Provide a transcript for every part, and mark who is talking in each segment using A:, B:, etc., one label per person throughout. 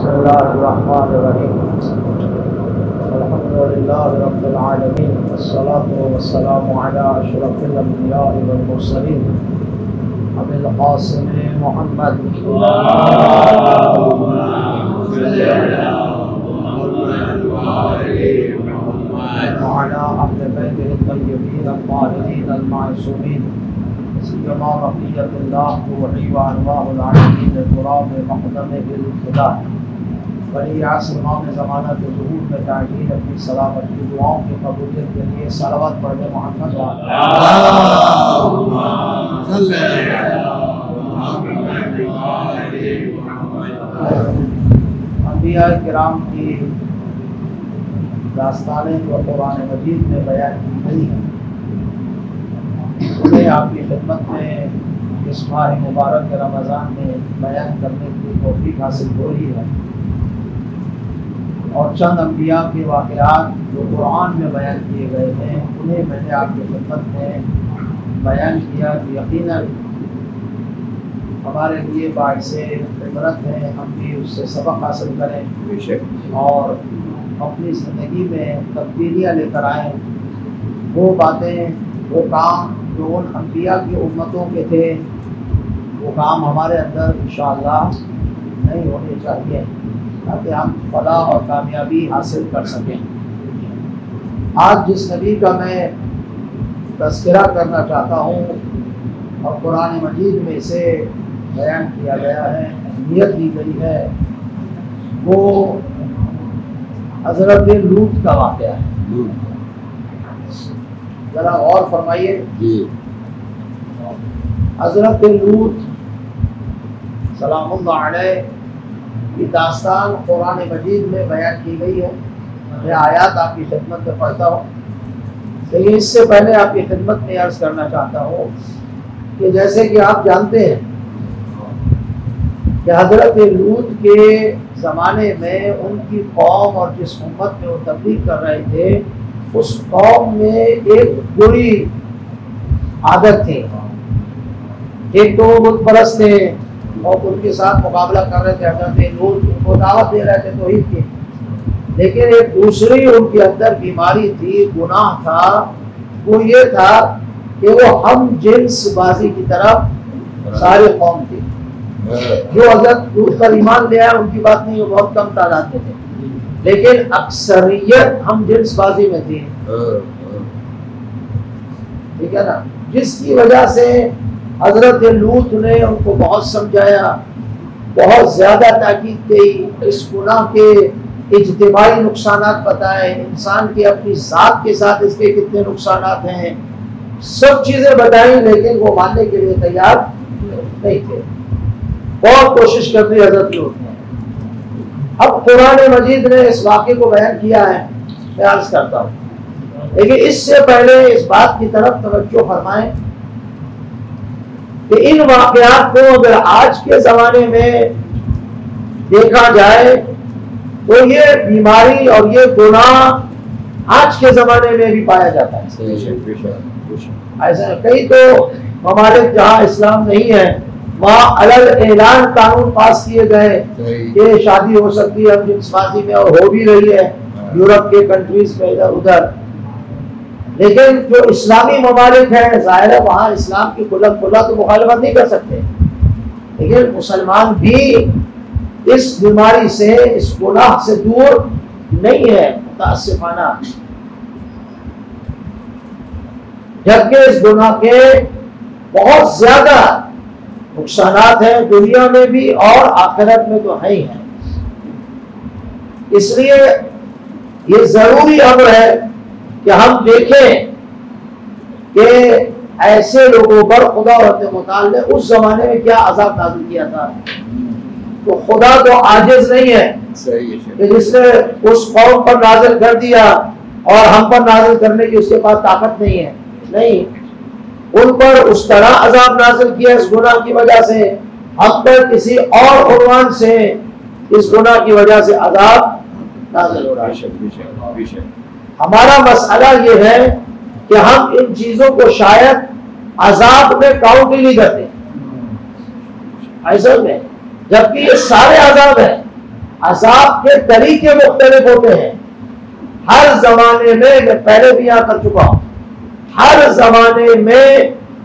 A: بسم اللہ الرحمن الرحیم الحمدللہ رب العالمین والصلاة والسلام علی اشرف الانبیاء والمرسلین ابی القاسم محمد وعلى أهل بيته الطيبين الطاهرين المعصومين سيما بقية الله روحي وأرواح العالمين الكرام مقدم بالخدا ولی عصر امام زمانہ کے ظہور میں تعجیل اپنی سلامتی دعاؤں کی قبولیت کے لیے صلوات پڑھنے محمد انبیاء کرام کی داستانیں جو قرآن مجید میں بیان کی گئی ہیں انہیں آپ کی خدمت میں اس ماہ مبارک رمضان میں بیان کرنے کی توفیق حاصل ہو رہی ہے، اور چند انبیاء کے واقعات جو قرآن میں بیان کیے گئے ہیں انہیں میں نے آپ کی خدمت میں بیان کیا کہ یقیناً ہمارے لیے باعث عبرت ہے، ہم بھی اس سے سبق حاصل کریں اور اپنی زندگی میں تبدیلیاں لے کر آئیں۔ وہ باتیں، وہ کام جو ان انبیاء کی امتوں کے تھے، وہ کام ہمارے اندر انشاءاللہ نہیں ہونے چاہیے تاکہ ہم فلاح اور کامیابی حاصل کر سکیں۔ آج جس نبی کا میں تذکرہ کرنا چاہتا ہوں اور قرآن مجید میں اسے بیان کیا گیا ہے، اہمیت دی گئی ہے، وہ حضرت لوط کا واقعہ ہے۔ ذرا غور فرمائیے، حضرت لوط سلام اللہ علیہ کی داستان قرآن مجید میں بیان کی گئی ہے۔ میں آیات آپ کی خدمت میں پڑھتا ہوں، لیکن اس سے پہلے آپ کی خدمت میں عرض کرنا چاہتا ہوں کہ جیسے کہ آپ جانتے ہیں کہ حضرت لوط کے زمانے میں ان کی قوم اور جس امت میں وہ تبلیغ کر رہے تھے اس قوم میں ایک بری عادت تھی۔ ایک تو بت پرست تھے اور ان کے ساتھ مقابلہ کر رہے تھے، حضرت لوط ان کو دعوت دے رہے تھے توحید کی، لیکن ایک دوسری ان کے اندر بیماری تھی، گناہ تھا، وہ یہ تھا کہ وہ ہم جنس بازی کی طرف ساری قوم تھی۔ جو حضرت لوط پر ایمان لے آئے ان کی بات نہیں، وہ بہت کم تعداد میں تھے، لیکن اکثریت ہم جنس بازی میں تھی، ٹھیک ہے نا، جس کی وجہ سے حضرت لوط نے ان کو بہت سمجھایا، بہت زیادہ تاکید کی، اس گناہ کے اجتماعی نقصانات بتائے، انسان کی اپنی ذات کے ساتھ اس کے کتنے نقصانات ہیں، سب چیزیں بتائیں، لیکن وہ ماننے کے لیے تیار نہیں تھے۔ بہت کوشش کرتی حضرت لوط نے۔ اب قرآن مجید نے اس واقعے کو بیان کیا ہے، میں عرض کرتا ہوں، لیکن اس سے پہلے اس بات کی طرف توجہ فرمائیں کہ ان واقعات کو اگر آج کے زمانے میں دیکھا جائے تو یہ بیماری اور یہ گناہ آج کے زمانے میں بھی پایا جاتا ہے۔ ایسا کئی تو ممالک جہاں اسلام نہیں ہے وہاں علل اعلان قانون پاس کیے گئے کہ شادی ہو سکتی ہے ہم جنس بازی میں، اور ہو بھی رہی ہے یورپ کے کنٹریز میں ادھر ادھر، لیکن جو اسلامی ممالک ہیں ظاہر ہے وہاں اسلام کی کھلا تو مخالفت نہیں کر سکتے، لیکن مسلمان بھی اس بیماری سے، اس گناہ سے دور نہیں ہے متاسفانہ، جبکہ اس گناہ کے بہت زیادہ نقصانات ہیں دنیا میں بھی اور آخرت میں تو ہے ہی ہیں۔ اس لیے یہ ضروری امر ہے کہ ہم دیکھیں کہ ایسے لوگوں پر خدا رب متعال نے اس زمانے میں کیا عذاب نازل کیا تھا۔ تو خدا تو عاجز نہیں ہے کہ جس نے اس قوم پر نازل کر دیا اور ہم پر نازل کرنے کی اس کے پاس طاقت نہیں ہے، نہیں، ان پر اس طرح عذاب نازل کیا اس گناہ کی وجہ سے، ہم پر کسی اور عنوان سے اس گناہ کی وجہ سے عذاب نازل ہو رہا ہے۔ ہمارا مسئلہ یہ ہے کہ ہم ان چیزوں کو شاید عذاب میں کاؤنٹ ہی نہیں کرتے، ایسا میں، جبکہ یہ سارے عذاب ہیں۔ عذاب کے طریقے مختلف ہوتے ہیں. ہر زمانے میں پہلے بھی یہاں کر چکا ہوں، ہر زمانے میں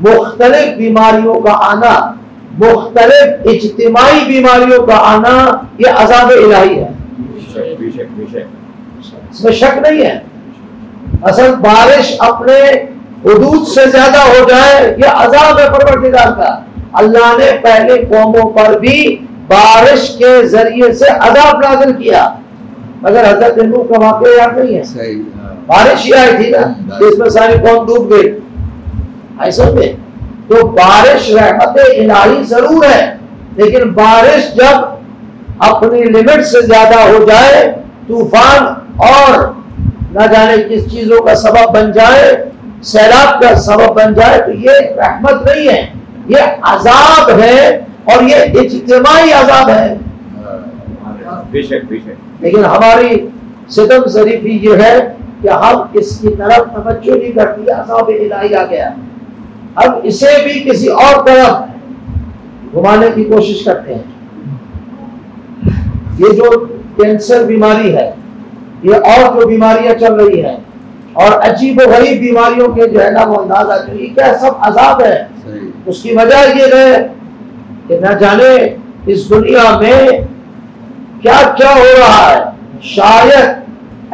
A: مختلف بیماریوں کا آنا، مختلف اجتماعی بیماریوں کا آنا، یہ عذاب الہی ہے، اس میں شک نہیں ہے. اصل بارش اپنے حدود سے زیادہ ہو جائے یہ عذاب ہے پروردگار کا. اللہ نے پہلے قوموں پر بھی بارش کے ذریعے سے عذاب نازل کیا، مگر حضرت نوح کا واقعہ یاد نہیں ہے. بارش ہی آئی تھی نا جس میں ساری قوم ڈوب گئی، ایسا میں تو بارش رحمت الہی ضرور ہے، لیکن بارش جب اپنی لمٹ سے زیادہ ہو جائے، طوفان اور نہ جانے کس چیزوں کا سبب بن جائے، سیلاب کا سبب بن جائے، تو یہ رحمت نہیں ہے، یہ عذاب ہے، اور یہ اجتماعی عذاب ہے. لیکن ہماری ستم ظریفی یہ ہے کہ ہم اس کی طرف توجہ نہیں کرتی. عذاب الہی آ گیا، ہم اسے بھی کسی اور طرف گھمانے کی کوشش کرتے ہیں. یہ جو کینسر بیماری ہے، یہ اور جو بیماریاں چل رہی ہیں، اور عجیب و غریب بیماریوں کے جو ہے نا وہ اندازہ یہ کیا سب عذاب ہے. اس کی وجہ یہ ہے کہ نہ جانے اس دنیا میں کیا کیا ہو رہا ہے. شاید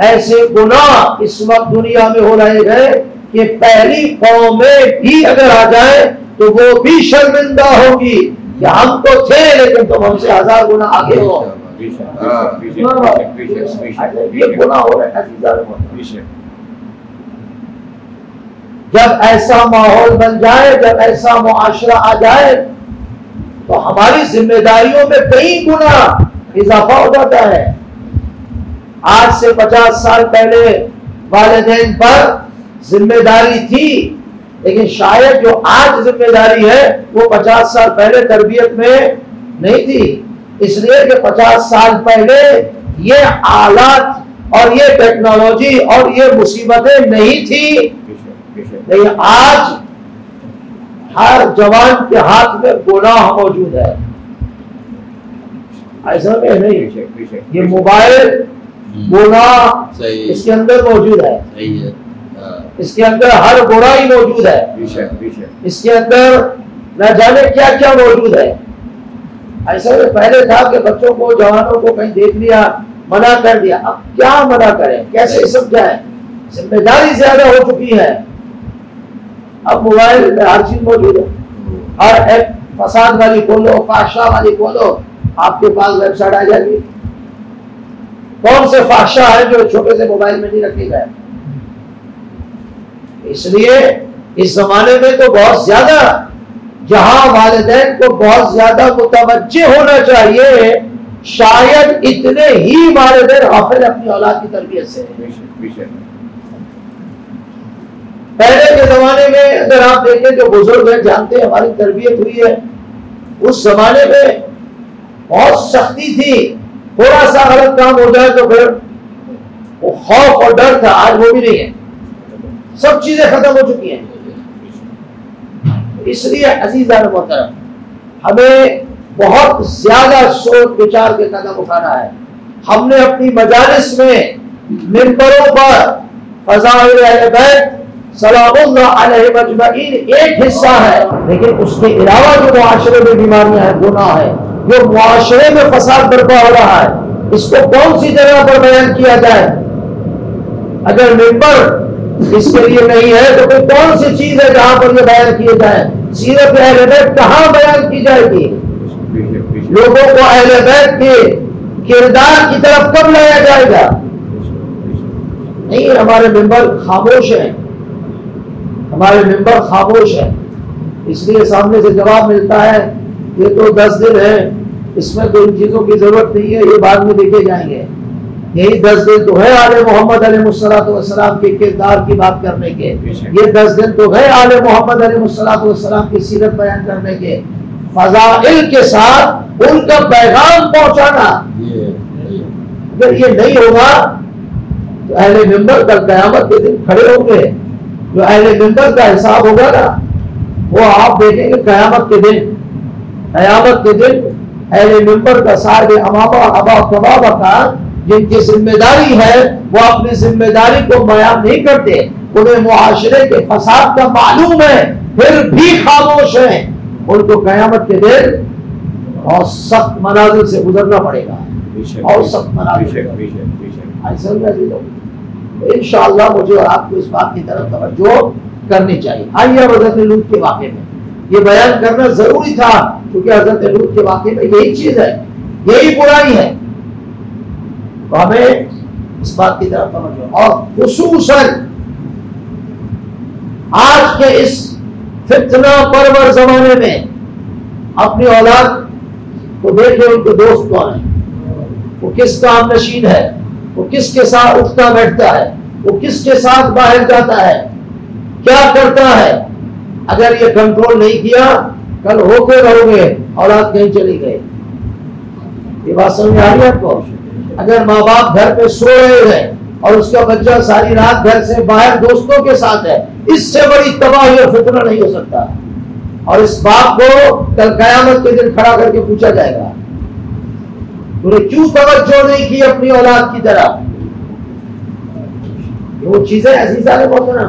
A: ایسے گناہ اس وقت دنیا میں ہو رہے ہیں کہ پہلی قومیں بھی اگر آ جائیں تو وہ بھی شرمندہ ہوگی کہ ہم تو تھے لیکن تم ہم سے 1000 گنا آگے ہو. یہ گناہ ہو رہا ہے. جب ایسا ماحول بن جائے، جب ایسا معاشرہ آ جائے تو ہماری ذمہ داریوں میں کئی گنا اضافہ ہو جاتا ہے. آج سے 50 سال پہلے والدین پر ذمہ داری تھی، لیکن شاید جو آج ذمہ داری ہے وہ 50 سال پہلے تربیت میں نہیں تھی. اس لیے کہ 50 سال پہلے یہ آلات اور یہ ٹیکنالوجی اور یہ مصیبتیں نہیں تھی. لیکن آج ہر جوان کے ہاتھ میں گناہ موجود ہے. ایسا میں نہیں، یہ موبائل گناہ اس کے اندر موجود ہے، اس کے اندر ہر برائی موجود ہے، اس کے اندر نہ جانے کیا کیا موجود ہے. ایسا میں پہلے تھا کہ بچوں کو جوانوں کو کہیں دیکھ لیا منع کر دیا. اب کیا منع کریں، کیسے سمجھائیں؟ ذمہ داری زیادہ ہو چکی ہے. اب موبائل میں ہر چیز موجود ہے، ہر ایپ فساد والی کھولو، فحشا والی کھولو، آپ کے پاس ویب سائٹ آ جائے گی. کون سے فحشا ہے جو چھوٹے سے موبائل میں نہیں رکھے گئے؟ اس لیے اس زمانے میں تو بہت زیادہ جہاں والدین کو بہت زیادہ متوجہ ہونا چاہیے، شاید اتنے ہی والدین غافل اپنی اولاد کی تربیت سے ہیں. پہلے کے زمانے میں اگر آپ دیکھیں جو بزرگ ہیں جانتے ہیں ہماری تربیت ہوئی ہے، اس زمانے میں بہت سختی تھی. تھوڑا سا غلط کام ہو جائے تو پھر وہ خوف اور ڈر تھا. آج وہ بھی نہیں ہے، سب چیزیں ختم ہو چکی ہیں. اس لیے عزیزان محترم ہمیں بہت زیادہ سوچ وچار کے قدم اٹھانا ہے. ہم نے اپنی مجالس میں منبروں پر فضائل اہل بیت سلام اللہ علیہ مجمعین ایک حصہ ہے، لیکن اس کے علاوہ جو معاشرے میں بیماریاں ہیں، گناہ ہے، جو معاشرے میں فساد برپا ہو رہا ہے، اس کو کون سی جگہ پر بیان کیا جائے؟ اگر منبر اس کے لیے نہیں ہے تو کوئی کون سی چیز ہے جہاں پر یہ بیان کیے جائے؟ سیرت اہل بیت کہاں بیان کی جائے گی؟ لوگوں کو اہل بیت کے کردار کی طرف کب لایا جائے گا؟ نہیں، ہمارے منبر خاموش ہیں، ہمارے ممبر خاموش ہے. اس لیے سامنے سے جواب ملتا ہے یہ تو 10 دن ہے، اس میں تو ان چیزوں کی ضرورت نہیں ہے، یہ بعد میں دیکھے جائیں گے. یہی 10 دن تو ہے آل محمد علیہ السلام کے کردار کی بات کرنے کے، یہ 10 دن تو ہے آل محمد علیہ السلام کی سیرت بیان کرنے کے، فضائل کے ساتھ ان کا پیغام پہنچانا. اگر یہ نہیں ہوگا تو اہل ممبر کل قیامت کے دن کھڑے ہوں گے. جو اہل منبر کا حساب ہوگا نا وہ آپ دیکھیں گے قیامت کے دن اہل منبر کا، صاحب امامہ ابا کبابہ کا، جن کی ذمہ داری ہے وہ اپنی ذمہ داری کو بیان نہیں کرتے، انہیں معاشرے کے فساد کا معلوم ہے پھر بھی خاموش ہیں، ان کو قیامت کے دن بہت سخت مناظر سے گزرنا پڑے گا، بہت سخت مناظر۔ انشاءاللہ مجھے اور آپ کو اس بات کی طرف توجہ کرنی چاہیے۔ آئیے حضرت لوط کے واقعے میں یہ بیان کرنا ضروری تھا، کیونکہ حضرت لوط کے واقعے میں یہی چیز ہے، یہی برائی ہے، تو ہمیں اس بات کی طرف توجہ، اور خصوصاً آج کے اس فتنہ پرور زمانے میں اپنی اولاد کو دیکھیں، ان کے دوست کون ہیں، وہ کس کام نشین ہے، وہ کس کے ساتھ اٹھتا بیٹھتا ہے، وہ کس کے ساتھ باہر جاتا ہے، کیا کرتا ہے۔ اگر یہ کنٹرول نہیں کیا، کل ہوتے رہو گے اولاد کہیں چلی گئی۔ یہ بات سمجھ میں آ رہی ہے آپ کو؟ اگر ماں باپ گھر پہ سو رہے ہیں اور اس کا بچہ ساری رات گھر سے باہر دوستوں کے ساتھ ہے، اس سے بڑی تباہی اور فتنہ نہیں ہو سکتا، اور اس باپ کو کل قیامت کے دن کھڑا کر کے پوچھا جائے گا تو نے کیوں توجہ نہیں کی اپنی اولاد کی طرف۔ وہ چیزیں ایسی سارے بہت نا،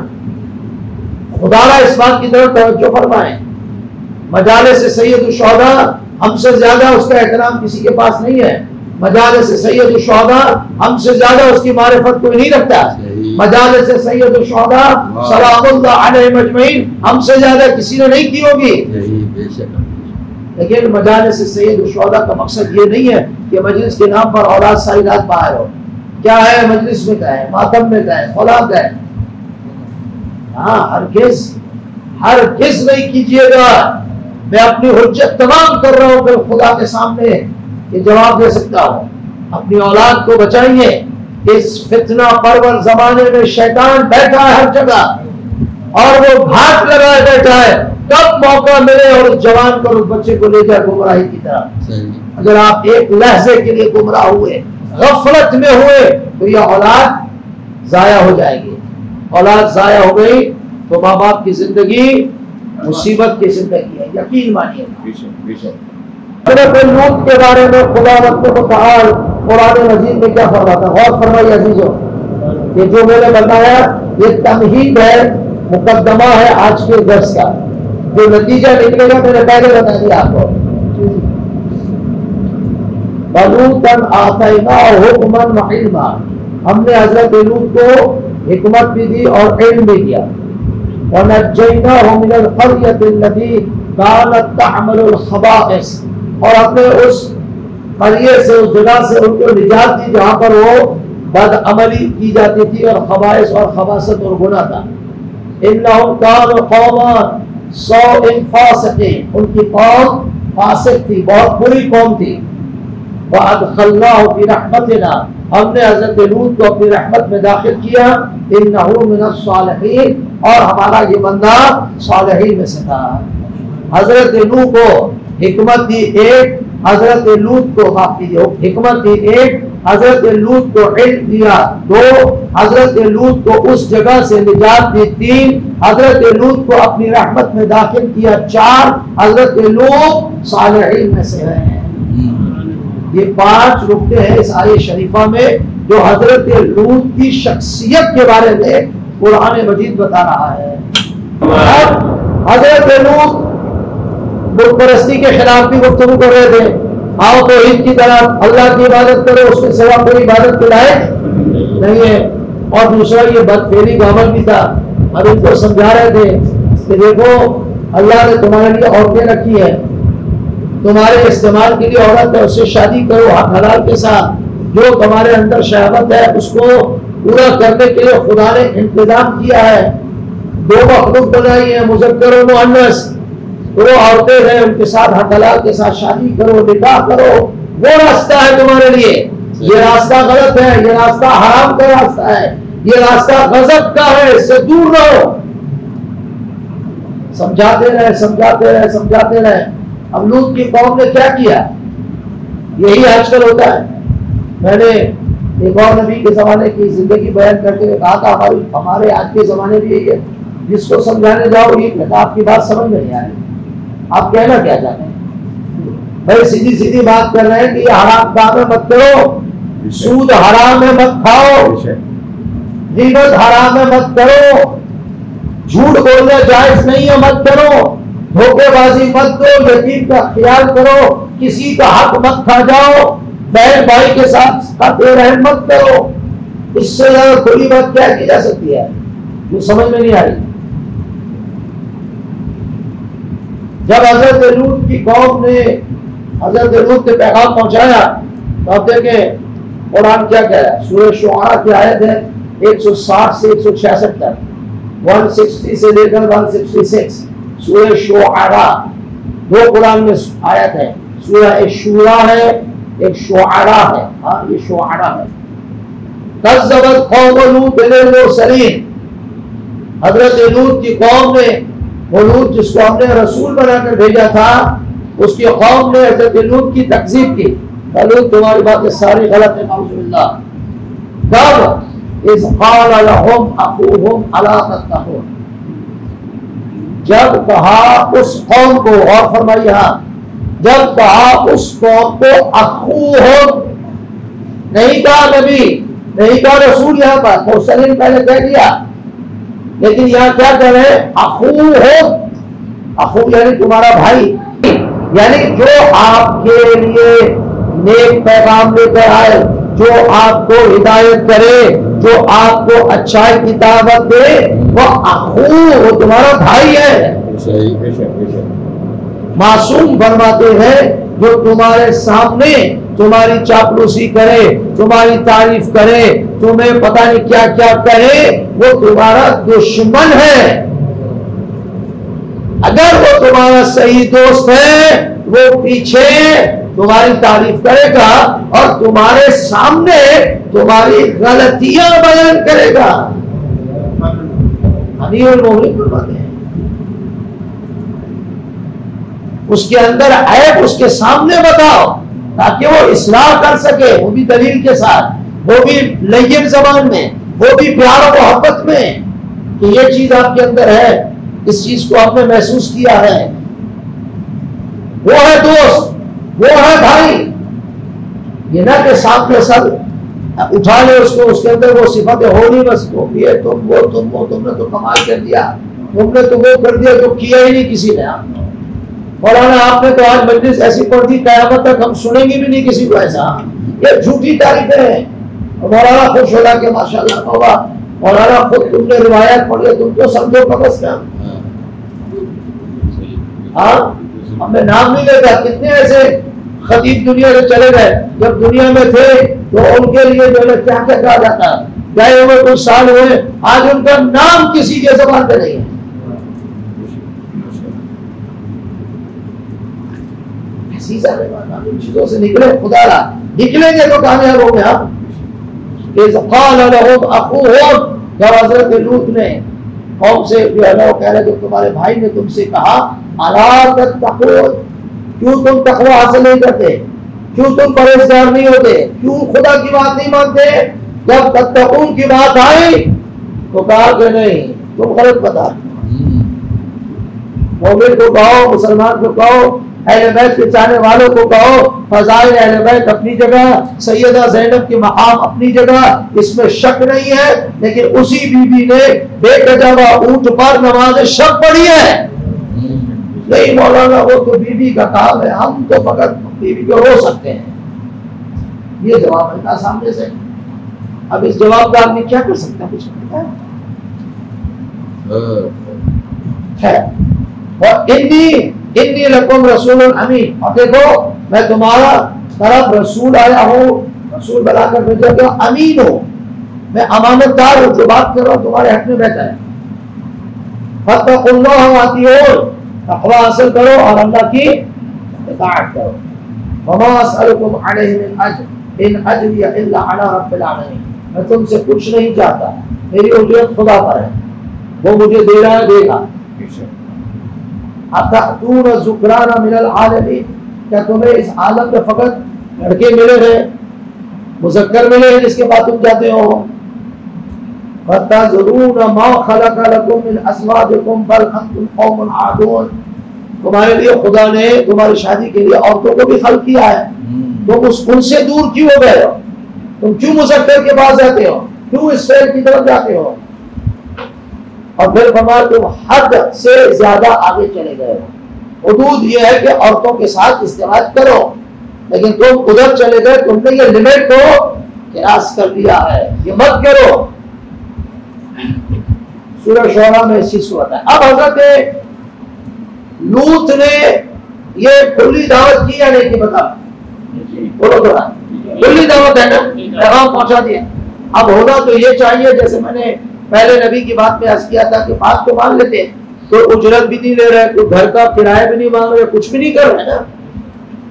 A: خدا را اس بات کی طرف توجہ فرمائیں۔ مجالس سید الشہداء ہم سے زیادہ اس کا احترام کسی کے پاس نہیں ہے، مجالس سید الشہداء ہم سے زیادہ اس کی معرفت کوئی نہیں رکھتا، مجالس سید الشہداء سلام اللہ علیہ مجمعین ہم سے زیادہ کسی نے نہیں کی ہوگی۔ لیکن مجالس سید الشہداء کا مقصد یہ نہیں ہے کہ مجلس کے نام پر اولاد ساری رات باہر ہو۔ کیا ہے مجلس میں، کیا ہے ماتم میں، کیا ہے فلاں کا ہے، ہاں ہرگز نہیں کیجیے گا۔ میں اپنی حجت تمام کر رہا ہوں کہ خدا کے سامنے یہ جواب دے سکتا ہوں، اپنی اولاد کو بچائیے۔ اس فتنہ پرور زمانے میں شیطان بیٹھا ہے ہر جگہ، اور وہ بھاگ لگائے بیٹھا ہے، کب موقع ملے اور اس جوان کو، اس بچے کو لے جائے گمراہی کی طرف۔ اگر آپ ایک لحظے کے لیے گمراہ ہوئے، غفلت میں ہوئے، تو یہ اولاد ضائع ہو جائے گی۔ اولاد ضائع ہو گئی تو ماں باپ کی زندگی مصیبت کی زندگی ہے، یقین مانیے۔ حضرت لوط کے بارے میں خدا رب تعالی قرآن مجید میں کیا فرماتا ہے، غور فرمائیے عزیزو، یہ جو میں نے بتایا یہ تمہید ہے، مقدمہ ہے آج کے درس کا، جو نتیجہ نکلے گا میں نے پہلے بتا دیا آپ کو۔ وَلُوطًا آتَيْنَاهُ حُكْمًا وَعِلْمًا، ہم نے حضرت لوط کو حکمت بھی دی اور علم بھی دیا۔ وَنَجَّيْنَاهُ مِنَ الْقَرْيَةِ الَّتِي كَانَتْ تَعْمَلُ الْخَبَائِثَ، اور ہم نے اس قریے سے، اس جگہ سے ان کو نجات دی جہاں پر وہ بد عملی کی جاتی تھی اور خبائث اور خباثت اور گناہ تھا۔ إِنَّهُمْ كَانُوا قَوْمًا سَوْءٍ فَاسِقِينَ، ان کی قوم فاسق تھی، بہت بری قوم تھی۔ وَأَدْخَلْنَاهُ فِي رَحْمَتِنَا، ہم نے حضرت لوط کو اپنی رحمت میں داخل کیا۔ إِنَّهُ مِنَ الصَّالِحِينَ، اور ہمارا یہ بندہ صالحین میں سے تھا۔ حضرت لوط کو حکمت دی ایک، حضرت لوط کو معاف کیجیے، حکمت دی ایک، حضرت لوط کو علم دیا دو، حضرت لوط کو اس جگہ سے نجات دی تین، حضرت لوط کو اپنی رحمت میں داخل کیا چار، حضرت لوط صالحین میں سے ہیں۔ یہ 5 نقطے ہیں اس آیہ شریفہ میں جو حضرت لوط کی شخصیت کے بارے میں قرآن مجید بتا رہا ہے۔ اب حضرت لوط بت پرستی کے خلاف بھی گفتگو کر رہے تھے، آؤ توحید کی طرف، اللہ کی عبادت کرو، اس کے سوا کوئی عبادت کے لائق نہیں ہے۔ اور دوسرا یہ بد فعلی کا عمل بھی تھا، اب ان کو سمجھا رہے تھے کہ دیکھو اللہ نے تمہارے لیے عورتیں رکھی ہیں، تمہارے استعمال کے لیے عورت ہے، اس سے شادی کرو حق حلال کے ساتھ، جو تمہارے اندر شہوت ہے اس کو پورا کرنے کے لیے خدا نے انتظام کیا ہے۔ 2 مخلوق بنائی ہیں، مذکر و مؤنث، 2 عورتیں ہیں، ان کے ساتھ حق حلال کے ساتھ شادی کرو، نکاح کرو، وہ راستہ ہے تمہارے لیے۔ یہ راستہ غلط ہے، یہ راستہ حرام کا راستہ ہے، یہ راستہ غضب کا ہے، اس سے دور رہو۔ سمجھاتے رہے سمجھاتے رہے سمجھاتے رہے۔ اب لوط کی قوم نے کیا کیا؟ یہی آج کل ہوتا ہے۔ میں نے ایک اور نبی کے زمانے کی زندگی بیان کرتے ہوئے کہا تھا ہمارے آج کے زمانے بھی یہی ہے، جس کو سمجھانے جاؤ یہ آپ کی بات سمجھ میں نہیں آ رہی، آپ کہنا کیا چاہتے ہیں؟ بھائی سیدھی سیدھی بات کر رہے ہیں کہ یہ حرام کام ہے مت کرو، سود حرام ہے مت کھاؤ، غیبت حرام ہے مت کرو، جھوٹ بولنا جائز نہیں ہے مت کرو، دھوکے بازی مت دو، یتیم کا خیال کرو، کسی کا حق مت کھا جاؤ، بہن بھائی کے ساتھ رحم مت کرو۔ اس سے زیادہ کھلی بات کیا کی جا سکتی ہے جو سمجھ میں نہیں آئی؟ جب حضرت لوط کی قوم نے حضرت لوط کے پیغام پہنچایا تو آپ دیکھیں قرآن کیا کہہ رہا ہے۔ سورہ شعراء کی آیت ہے 160 سے 166 تک، 160 سے لے کر 166 سورہ شعراء، دو قرآن میں آیت ہے، سورہ ایک شورا ہے ایک شعراء ہے۔ ہاں یہ شعراء ہے۔ کذبت قوم لوط المرسلین، حضرت لوط کی قوم نے، وہ لوط جس کو ہم نے رسول بنا کر بھیجا تھا، اس کی قوم نے حضرت لوط کی تکذیب کی۔ لوط تمہاری باتیں ساری غلط ہیں، نعوذ باللہ۔ کب؟ اذ قال لهم اخوهم الا تتقون، جب کہا اس قوم کو، اور فرمائیے ہاں، جب کہا اس قوم کو اخوہم، نہیں کہا نبی، نہیں کہا رسول، یہاں پر مرسلین پہلے کہہ دیا، لیکن یہاں کیا کہہ رہے ہیں؟ اخوہم، اخو یعنی تمہارا بھائی، یعنی جو آپ کے لیے نیک پیغام لے کر آئے، جو آپ کو ہدایت کرے، جو آپ کو اچھائی کی دعوت دے، وہ اخو، وہ تمہارا بھائی ہے۔ معصوم فرماتے ہیں جو تمہارے سامنے تمہاری چاپلوسی کرے، تمہاری تعریف کرے، تمہیں پتہ نہیں کیا کیا کرے، وہ تمہارا دشمن ہے۔ اگر وہ تمہارا صحیح دوست ہے، وہ پیچھے تمہاری تعریف کرے گا اور تمہارے سامنے تمہاری غلطیاں بیان کرے گا۔ امیر المومنین فرماتے ہیں اس کے اندر عیب اس کے سامنے بتاؤ تاکہ وہ اصلاح کر سکے، وہ بھی دلیل کے ساتھ، وہ بھی لین زبان میں، وہ بھی پیار و محبت میں کہ یہ چیز آپ کے اندر ہے، اس چیز کو آپ نے محسوس کیا ہے۔ وہ ہے دوست، وہ ہے بھائی، یہ نہ کہ سامنے سر اٹھا لے اس کو، اس کے اندر وہ صفت ہو نہیں، بس یہ تم وہ تم وہ، تم نے تو کمال کر دیا، تم نے تو وہ کر دیا جو کیا ہی نہیں کسی نے۔ مولانا آپ نے تو آج مجلس ایسی پڑھ دی، قیامت تک ہم سنیں گے بھی نہیں کسی کو ایسا، یہ جھوٹی تعریفیں ہیں۔ مولانا خوش ہو رہا کہ ماشاءاللہ توبہ، مولانا خود تم نے روایت پڑھی، تم تو سمجھو کم از کم۔ ہاں ہمیں نام نہیں لیتا، کتنے ایسے خطیب دنیا سے چلے گئے، جب دنیا میں تھے تو ان کے لیے جو ہے کیا کیا کہا جاتا، گئے ہوئے کچھ سال ہوئے، آج ان کا نام کسی کے زبان پہ نہیں ہے۔ ان چیزوں سے نکلے، خدا را نکلیں گے تو کامیاب ہو گیا۔ قال لهم اخوهم، جب حضرت لوط نے قوم سے جو ہے وہ کہہ رہے کہ تمہارے بھائی نے تم سے کہا الا تتقون، کیوں تم تقوی حاصل نہیں کرتے، کیوں تم پرہیزگار نہیں ہوتے، کیوں خدا کی بات نہیں مانتے؟ جب تتقون کی بات آئی تو کہا کہ نہیں تم غلط بتا۔ مومن کو کہو، مسلمان کو کہو، اہل بیت کے چاہنے والوں کو کہو، فضائل اہل بیت اپنی جگہ، سیدہ زینب کی مقام اپنی جگہ، اس میں شک نہیں ہے، لیکن اسی بی بی نے بے کجاوا اونٹ پر نماز شب پڑھی ہے۔ نہیں مولانا وہ تو بی بی کا کام ہے، ہم تو فقط بی بی کو رو سکتے ہیں۔ یہ جواب ہے سامنے سے۔ اب اس جواب کا آدمی کیا کر سکتا ہے؟ کچھ نہیں ہے۔ اور انی لکم رسول امین، اور دیکھو میں تمہارا طرف رسول آیا ہوں، رسول بنا کر بھیجا گیا، امین ہوں، میں امانت دار ہوں، جو بات کر رہا ہوں تمہارے حق میں بہتر ہے۔ فاتقوا اللہ واطیعون، تقوی حاصل کرو اور اللہ کی اطاعت کرو۔ وما اسألکم علیہ من اجر ان اجری الا علی رب العالمین، میں تم سے کچھ نہیں چاہتا، میری اجرت خدا پر ہے، وہ مجھے دے رہا ہے، دے گا۔ اتأتون الذکران من العالمین، کیا تمہیں اس عالم میں فقط لڑکے ملے ہیں، مذکر ملے ہیں جس کے بعد تم جاتے ہو؟ فَتَذْرُونَ مَا خَلَقَ لَكُم مِّنْ أَزْوَاجِكُمْ بَلْ أَنْتُمْ قَوْمٌ عَادُونَ، تمہارے لیے خدا نے تمہاری شادی کے لیے عورتوں کو بھی خلق کیا ہے، تم ان سے دور کیوں ہو گئے ہو؟ تم کیوں مذکر کے پاس جاتے ہو؟ کیوں اس فعل کی طرف جاتے ہو؟ اور پھر فرمایا تم حد سے زیادہ آگے چلے گئے ہو۔ حدود یہ ہے کہ عورتوں کے ساتھ استعمال کرو، لیکن تم ادھر چلے گئے، تم نے یہ لمٹ کو کراس کر دیا ہے، یہ مت کرو۔ سورہ شعراء میں اس چیز کو بتایا۔ اب حضرت لوط نے یہ کھلی دعوت کی یا نہیں کی؟ بتا بولو تھوڑا، کھلی دعوت ہے نا، پیغام پہنچا دیا۔ اب ہونا تو یہ چاہیے، جیسے میں نے پہلے نبی کی بات میں عرض کیا تھا کہ بات تو مان لیتے، کوئی اجرت بھی نہیں لے رہے، کوئی گھر کا کرایہ بھی نہیں مانگ رہے، کچھ بھی نہیں کر رہے نا،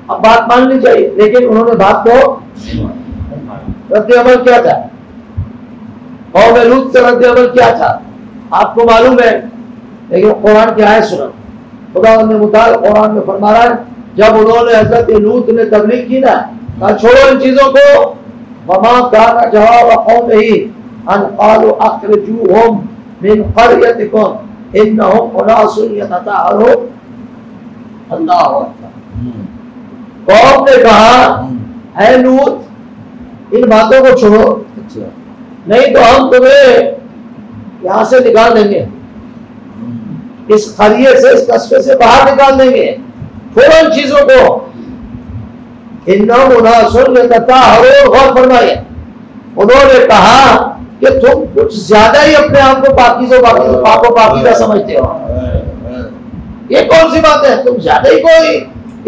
A: اب بات ماننی چاہیے۔ لیکن انہوں نے بات کو رد عمل کیا تھا، قوم لوط سے رد عمل کیا تھا آپ کو معلوم ہے۔ لیکن قرآن کی آیت سنو، خدا نے متعلق قرآن میں فرما رہا ہے، جب انہوں نے حضرت لوط نے تبلیغ کی نا، کہا چھوڑو ان چیزوں کو، وما كان جواب قومه ان قالوا اخرجوهم من قريتكم انهم اناس يتطهرون۔ اللہ اکبر۔ قوم نے کہا اے لوط ان باتوں کو چھوڑو، نہیں تو ہم تمہیں یہاں سے نکال دیں گے، اس قریے سے، اس قصبے سے باہر نکال دیں گے، چھوڑو ان چیزوں کو۔ انہم اناس یتطہرون، غور فرمائیے، انہوں نے کہا کہ تم کچھ زیادہ ہی اپنے آپ کو پاک و پاکیزہ سمجھتے ہو، یہ کون سی بات ہے؟ تم زیادہ ہی کوئی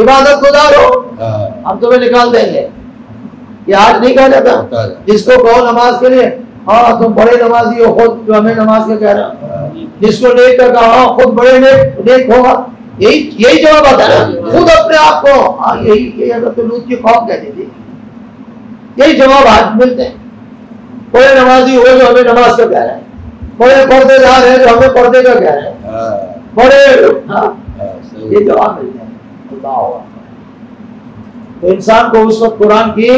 A: عبادت گزار ہو، ہم تمہیں نکال دیں گے۔ یہ آج نہیں کہا جاتا جس کو کہو نماز کے لیے ہاں تم بڑے نمازی ہو، خود جو ہمیں نماز کا کہہ رہا، جس کو نیک کا کہا ہاں خود بڑے نیک ہوگا، یہی جواب آتا ہے نا، خود اپنے آپ کو ہاں یہی حضرت لوط کی قوم کہتی تھی، یہی جواب آج ملتے ہیں۔ بڑے نمازی ہو جو ہمیں نماز کا کہہ رہے ہیں، بڑے پردے دار ہیں جو ہمیں پردے کا کہہ رہے ہیں، بڑے یہ جواب ملتے ہیں۔ اللہ تو انسان کو اس وقت قرآن کی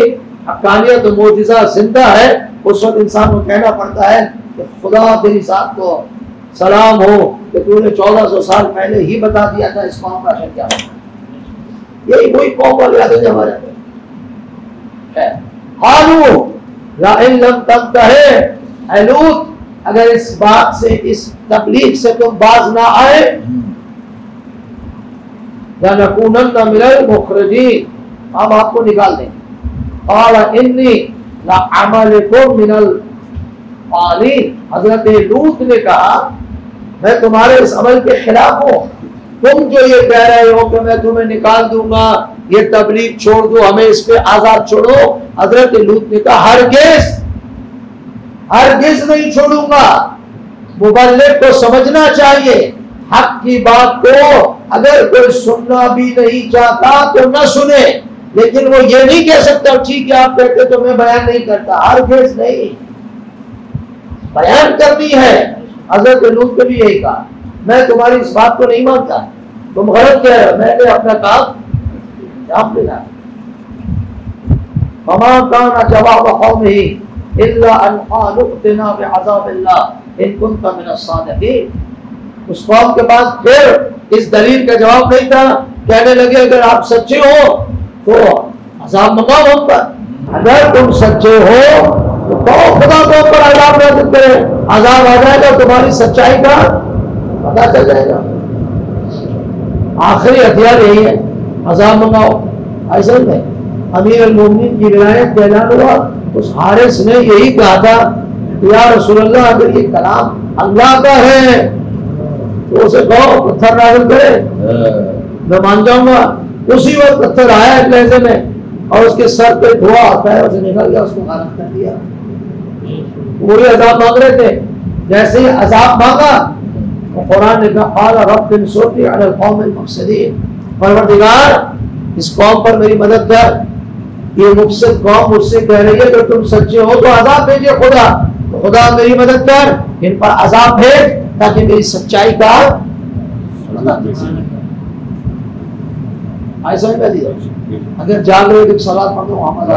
A: حقانیت و معجزہ زندہ ہے، اس وقت انسان کو کہنا پڑتا ہے کہ خدا تیری ذات کو سلام ہو کہ تو نے 1400 سال پہلے ہی بتا دیا تھا اس قوم کا کیا ہوگا۔ یہی وہی قوم والی عادت ہمارے اندر۔ قالوا لئن لم تنتہی اے لوط، اگر اس بات سے، اس تبلیغ سے تم باز نہ آئے، لنکونن من المخرجین، ہم آپ کو نکال دیں گے۔ قال انی لعملکم من القالین، حضرت لوط نے کہا میں تمہارے اس عمل کے خلاف ہوں، تم جو یہ کہہ رہے ہو کہ میں تمہیں نکال دوں گا، یہ تبلیغ چھوڑ دو، ہمیں اس پہ آزاد چھوڑو، حضرت لوط نے کہا ہرگز نہیں چھوڑوں گا۔ مبلغ کو سمجھنا چاہیے حق کی بات کو، اگر کوئی سننا بھی نہیں چاہتا تو نہ سنے، لیکن وہ یہ نہیں کہہ سکتا ٹھیک ہے آپ کہتے تو میں بیان نہیں کرتا، ہرگز نہیں، بیان کرنی ہے۔ حضرت لوط نے بھی یہی کہا میں تمہاری اس بات کو نہیں مانتا، تم غلط کہہ رہے ہو، میں نے اپنا کام جام لینا۔ فما كان جواب قومه الا ان قالوا ائتنا بعذاب الله ان كنت من الصادقين۔ اس قوم کے پاس پھر اس دلیل کا جواب نہیں تھا، کہنے لگے اگر آپ سچے ہو تو عذاب منگاؤ ہم پر، اگر تم سچے ہو تو خدا کو پر عذاب نازل کرے، عذاب آ جائے گا تمہاری سچائی کا پتہ چل جائے گا۔ آخری ہتھیار یہی ہے، عذاب منگاؤ۔ ایسا میں امیر المومنین کی ولایت کا اعلان ہوا، اس حارث نے یہی کہا تھا یا رسول اللہ اگر یہ کلام اللہ کا ہے تو اسے کہو پتھر نازل کرے، میں مان جاؤں گا۔ اسی وقت پتھر آیا ایک لہجے میں اور اس کے سر پہ دھواں آتا ہے، اسے نکل گیا، اس کو غارت کر دیا۔ وہی عذاب مانگ رہے تھے، جیسے ہی عذاب مانگا تو قرآن نے کہا قال رب انصرنی علی القوم المفسدین، پروردگار اس قوم پر میری مدد کر، یہ مفسد قوم مجھ سے کہہ رہی ہے کہ تم سچے ہو تو عذاب بھیجے خدا، تو خدا میری مدد کر، ان پر عذاب بھیج تاکہ میری سچائی کا ایسا ہی کہہ دیا۔ اگر جاگ رہے تو صلاۃ پڑھ دو محمد۔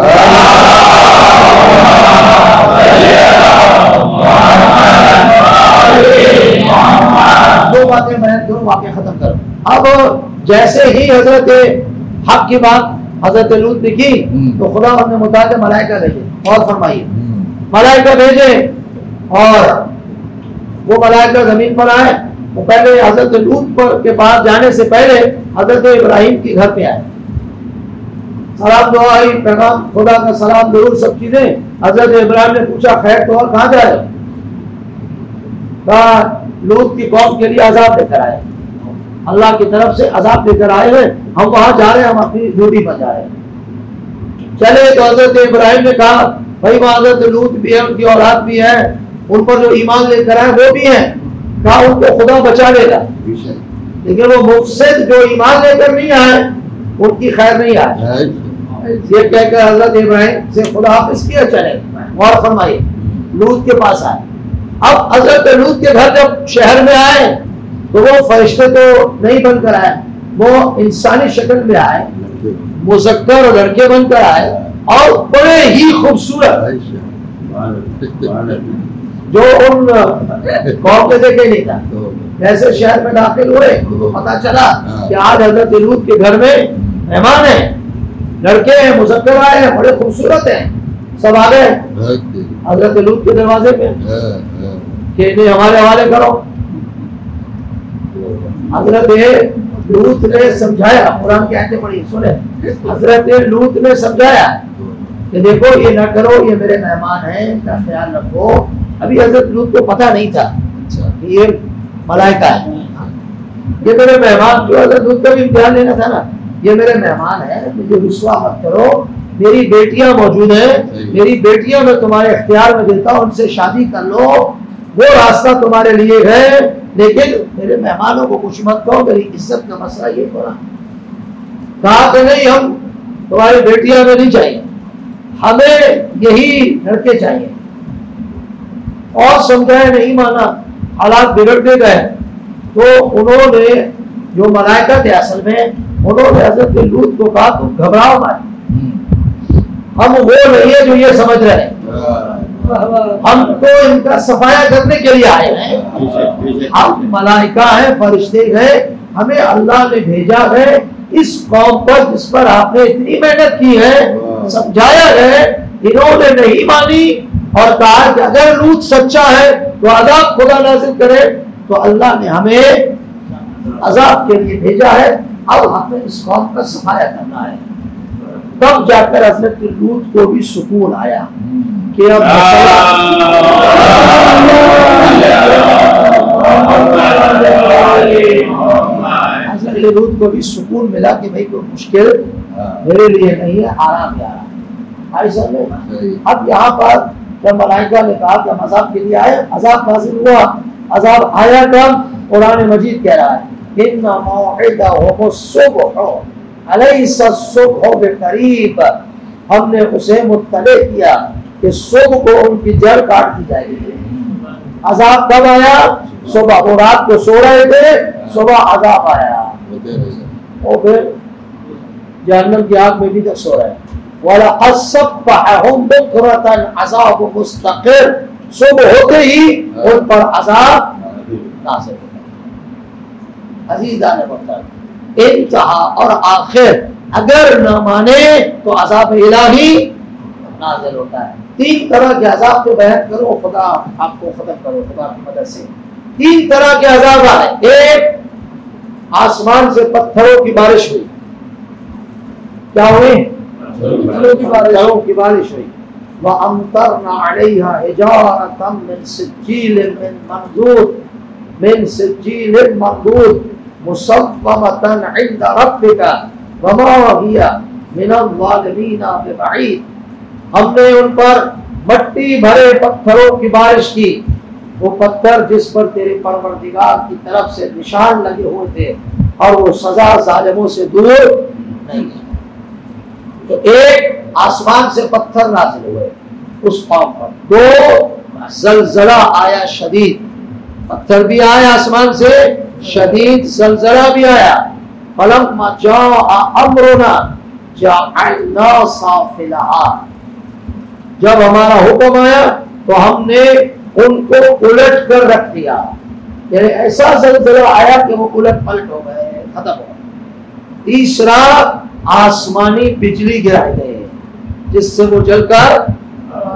A: دو باتیں بیان کروں واقعہ ختم کروں۔ اب جیسے ہی حضرت حق کی بات حضرت لوط نے کی تو خدا نے متعدد ملائکہ بھیجے. اور فرمائیے ملائکہ بھیجے اور وہ ملائکہ زمین پر آئے. وہ پہلے حضرت لوط پر کے پاس جانے سے پہلے حضرت ابراہیم کے گھر پہ آئے. سلام دعا پیغام خدا کا سلام ضرور سب چیزیں. حضرت ابراہیم نے پوچھا خیر تو اور کہاں جا رہے؟ کہا لوط کی قوم کے لیے عذاب لے کر آئے, اللہ کی طرف سے عذاب لے کر آئے ہیں, ہم وہاں جا رہے ہیں, ہم اپنی ڈیوٹی پر جا رہے ہیں. چلے تو حضرت ابراہیم نے کہا بھائی وہاں حضرت لوط بھی ہے, ان کی اولاد بھی ہے, ان پر جو ایمان لے کر آئے وہ بھی ہیں. کہا ان کو خدا بچا لے گا, لیکن وہ مفسد جو ایمان لے کر نہیں آئے ان کی خیر نہیں آئے. یہ کہہ کر حضرت ابراہیم سے خدا حافظ کیا. چلے غور فرمائیے لوط کے پاس آئے. اب حضرت لوط کے گھر جب شہر میں آئے تو وہ فرشتے تو نہیں بن کر آئے, وہ انسانی شکل میں آئے, مذکر اور لڑکے بن کر آئے, اور بڑے ہی خوبصورت جو ان قوم کے دیکھے نہیں تھا. جیسے شہر میں داخل ہوئے تو پتا چلا کہ آج حضرت لوط کے گھر میں مہمان ہیں, لڑکے ہیں, مذکر آئے ہیں, بڑے خوبصورت ہیں. سب آ گئے حضرت لوط کے دروازے پہ کہ انہیں ہمارے حوالے کرو. حضرت لوط نے سمجھایا, قرآن کی آیتیں پڑھی سنیں, حضرت لوط نے سمجھایا کہ دیکھو یہ نہ کرو, یہ میرے مہمان ہیں, ان کا خیال رکھو. ابھی حضرت لوط کو پتہ نہیں تھا کہ یہ ملائکہ ہے, یہ میرے مہمان, جو حضرت لوط کا بھی امتحان لینا تھا نا, یہ میرے مہمان ہیں, مجھے رسوا مت کرو, میری بیٹیاں موجود ہیں, میری بیٹیاں میں تمہارے اختیار میں دیتا ہوں, ان سے شادی کر لو, وہ راستہ تمہارے لیے ہے, لیکن میرے مہمانوں کو کچھ مت کہو, میری عزت کا مسئلہ یہ پڑا. کہا کہ نہیں, ہم تمہاری بیٹیاں ہمیں نہیں چاہیے, ہمیں یہی لڑکے چاہیے. اور سمجھائے نہیں مانا, حالات بگڑتے گئے. تو انہوں نے جو ملائکہ تھے اصل میں, انہوں نے حضرت لوط کو کہا تم گھبراؤ مت, ہم وہ نہیں ہے جو یہ سمجھ رہے ہیں, ہم تو ان کا صفایا کرنے کے لیے آئے ہیں, ہم ملائکہ ہیں, فرشتے گئے, ہمیں اللہ نے بھیجا ہے اس قوم پر جس پر آپ نے اتنی محنت کی ہے. سمجھایا گئے, انہوں نے نہیں مانی اور کہا کہ اگر لوط سچا ہے تو عذاب خدا نازل کرے. تو اللہ نے ہمیں عذاب کے لیے بھیجا ہے, اب ہمیں اس قوم کا صفایا کرنا ہے. تب جا کر حضرت لوط کو بھی سکون آیا کہ اب حضرت لوط کو بھی سکون ملا کہ بھائی کوئی مشکل میرے لیے نہیں ہے, آرام ہی آرام. ایسا نہیں. اب یہاں پر جب ملائکہ نے کہا کہ ہم عذاب کے لیے آئے, عذاب نازل ہوا. عذاب آیا کب؟ قرآن مجید کہہ رہا ہے ان موعدہم الصبح الیس الصبح بقریب, ہم نے اسے مطلع کیا کہ صبح کو ان کی جڑ کاٹ دی جائے گی. عذاب کب آیا؟ صبح. وہ رات کو سو رہے تھے, صبح عذاب آیا, اور پھر جہنم کی آگ میں بھی تک سو رہے ہیں. وَلَقَدْ صَبَّحَهُمْ بُكْرَةً عَذَابٌ مُسْتَقِرٌ, صبح ہوتے ہی ان پر عذاب نازل ہوتا ہے. عزیزان محترم, انتہا اور آخر اگر نہ مانے تو عذاب الہی نازل ہوتا ہے. 3 طرح کے عذاب کو بیان کرو, خدا آپ کو ختم کرو خدا کی مدد سے. 3 طرح کے عذاب آئے. ایک, آسمان سے پتھروں کی بارش ہوئی. کیا ہوئی؟ پتھروں کی بارش ہوئی. وَأَمْطَرْنَا عَلَيْهَا حِجَارَةً مِّن سِجِّيلٍ مِّن سِجِّيلٍ مَّنضُودٍ مُّصَوَّمَةً عِندَ رَبِّكَ وَمَا هِيَ مِنَ الظَّالِمِينَ بِبَعِيدٍ. ہم نے ان پر مٹی بھرے پتھروں کی بارش کی, وہ پتھر جس پر تیرے پروردگار کی طرف سے نشان لگے ہوئے تھے, اور وہ سزا ظالموں سے دور نہیں. تو ایک, آسمان سے پتھر نازل ہوئے اس قوم پر. 2, زلزلہ آیا شدید, پتھر بھی آیا آسمان سے, شدید زلزلہ بھی آیا. فلما جاء امرنا جعلنا صافلها, جب ہمارا حکم آیا تو ہم نے ان کو الٹ کر رکھ دیا. یعنی ایسا زلزلہ آیا کہ وہ الٹ پلٹ ہو گئے, ختم ہو گئے. تیسرا آسمانی بجلی گرائی گئی جس سے وہ جل کر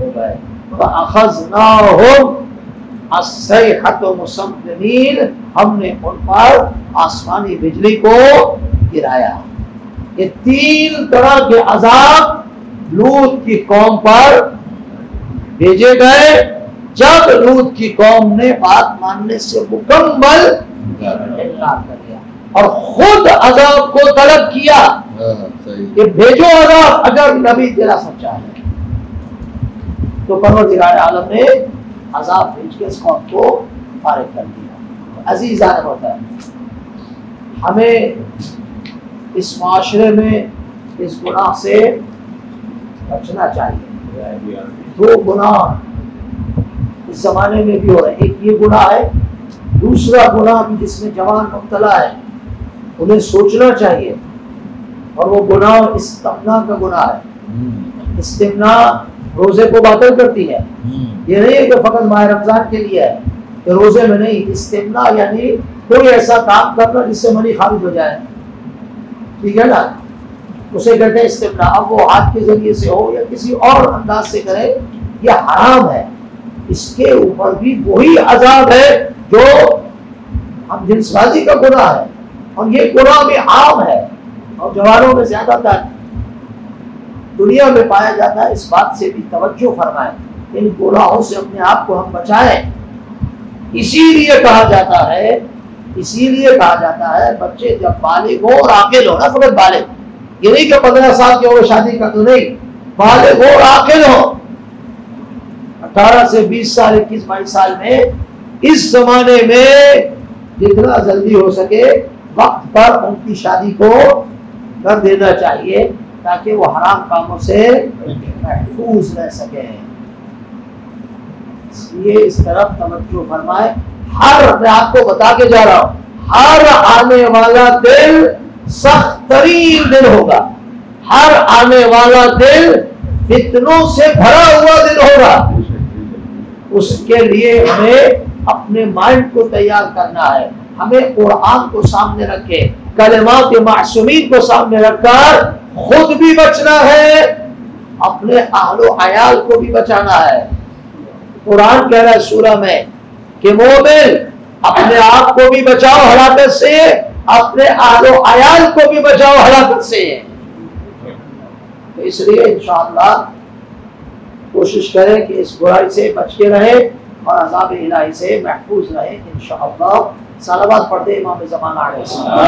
A: ہو گئے. فَأَخَذْنَاهُمْ الصَّيْحَةُ مُصَمِّمِينَ، ہم نے ان پر آسمانی بجلی کو گرایا. یہ تین طرح کے عذاب لوط کی قوم پر بھیجے گئے جب لوط کی قوم نے بات ماننے سے مکمل انکار کر دیا اور خود عذاب کو طلب کیا کہ بھیجو عذاب اگر نبی تیرا سچا ہے. تو پروردگار عالم نے عذاب بھیج کے اس قوم کو فارغ کر دیا. عزیزان محترم، ہمیں اس معاشرے میں اس گناہ سے بچنا چاہیے. دو گناہ اس زمانے میں بھی ہو رہے ہیں. ایک یہ گناہ ہے، دوسرا گناہ بھی جس میں جوان مبتلا ہے انہیں سوچنا چاہیے، اور وہ گناہ استمنا کا گناہ ہے. استمنا روزے کو باطل کرتی ہے. یہ نہیں ہے کہ فقط ماہ رمضان کے لیے ہے کہ روزے میں نہیں. استمنا یعنی کوئی ایسا کام کرنا جس سے منی خارج ہو جائے، ٹھیک ہے نا، اسے کہتے ہیں استمنا. اب وہ ہاتھ کے ذریعے سے ہو یا کسی اور انداز سے کرے، یہ حرام ہے. اس کے اوپر بھی وہی عذاب ہے جو ہم جنس بازی کا گناہ ہے، اور یہ گناہ بھی عام ہے اور جوانوں میں زیادہ تر دنیا میں پایا جاتا ہے. اس بات سے بھی توجہ فرمائیں، ان گناہوں سے اپنے آپ کو ہم بچائیں. اسی لیے کہا جاتا ہے بچے جب بالغ ہو اور عاقل ہو، نہ فقط بالغ، یہ نہیں کہ 15 سال کے ہو شادی کر دو، نہیں، بالغ ہو اور عاقل ہو. 18 سے 20 سال 21-22 سال میں اس زمانے میں جتنا جلدی ہو سکے وقت پر ان کی شادی کو کر دینا چاہیے تاکہ وہ حرام کاموں سے محفوظ رہ سکے. اس لیے اس طرف توجہ فرمائے. میں آپ کو بتا کے جا رہا ہوں، ہر آنے والا دل سخت ترین دل ہوگا. ہر آنے والا دل فتنوں سے بھرا ہوا دل ہوگا. اس کے لیے ہمیں اپنے مائنڈ کو تیار کرنا ہے. ہمیں قرآن کو سامنے رکھے، کلمات معصومین کو سامنے رکھ کر خود بھی بچنا ہے، اپنے اہل و عیال کو بھی بچانا ہے. قرآن کہہ رہا ہے سورہ میں کہ مومن اپنے آپ کو بھی بچاؤ ہلاکت سے، اپنے اہل و عیال کو بھی بچاؤ ہلاکت سے. تو اس لیے انشاءاللہ کوشش کریں کہ اس برائی سے بچ کے رہے اور عذاب الہی سے محفوظ رہے انشاءاللہ. صلوات پڑھتے امام زمانہ علیہ السلام.